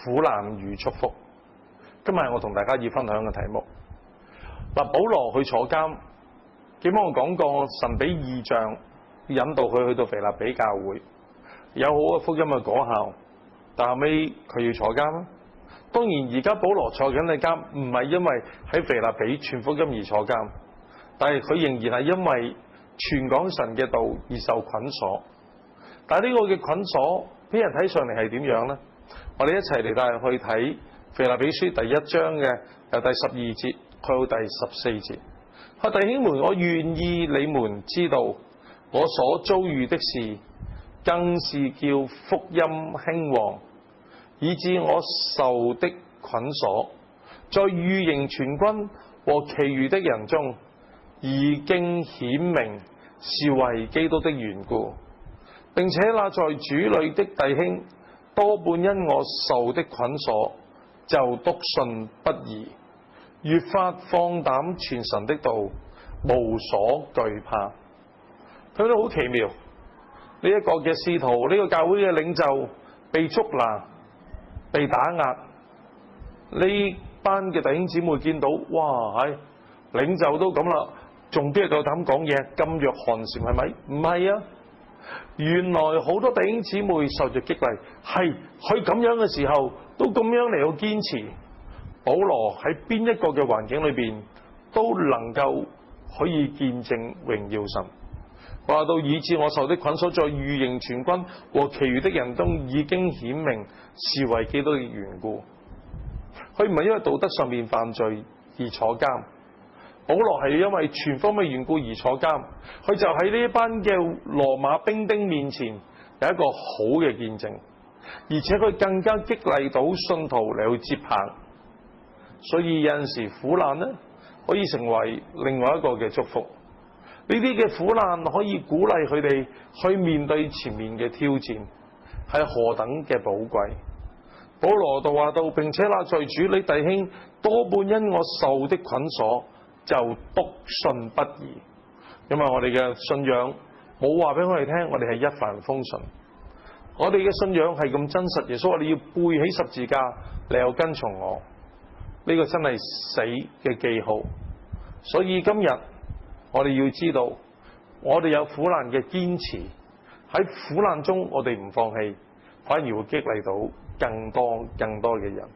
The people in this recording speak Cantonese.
苦難與祝福。今日我同大家要分享嘅題目，保羅去坐監，記唔記得我講過神俾異象引導佢去到腓立比教會，有好嘅福音嘅果效，但後尾佢要坐監啦。當然而家保羅坐緊嘅監唔係因為喺腓立比傳福音而坐監，但係佢仍然係因為傳講神嘅道而受捆鎖。但係呢個嘅捆鎖俾人睇上嚟係點樣呢？我哋一齊嚟帶去睇腓立比書第1章嘅由第12節去到第14節。弟兄們，我願意你們知道我所遭遇的事，更是叫福音興旺，以致我受的捆鎖，在御營全軍和其餘的人中，已經顯明是為基督的緣故。並且那在主裏的弟兄，多半因我受的捆鎖，就篤信不疑，越發放膽傳神的道，無所懼怕。佢都好奇妙，呢一個嘅使徒，呢個教會嘅領袖被捉拿、被打壓，呢班嘅弟兄姊妹見到，哇，領袖都咁啦，仲邊度夠膽講嘢？噤若寒蟬係咪？唔係啊！原來好多弟兄姊妹受着激勵，係佢咁樣嘅時候都咁樣嚟到堅持。保羅喺邊一個嘅環境裏邊都能夠可以見證榮耀神。話到以致我受的捆鎖，在御營全軍和其餘的人中已經顯明是為基督的緣故。佢唔係因為道德上面犯罪而坐監。保羅係因為全方面緣故而坐監，佢就喺呢一班嘅羅馬兵丁面前有一個好嘅見證，而且佢更加激勵到信徒嚟去接棒。所以有陣時苦難呢可以成為另外一個嘅祝福，呢啲嘅苦難可以鼓勵佢哋去面對前面嘅挑戰，係何等嘅寶貴。保羅就話到，並且那在主裏弟兄，多半因我受的捆鎖，就篤信不疑，因為我哋嘅信仰冇話俾我哋聽，我哋係一帆風順。我哋嘅信仰係咁真實，耶穌話你要背起十字架，你又跟從我，呢個真係死嘅記號。所以今日我哋要知道，我哋有苦難嘅堅持，喺苦難中我哋唔放棄，反而會激勵到更多嘅人。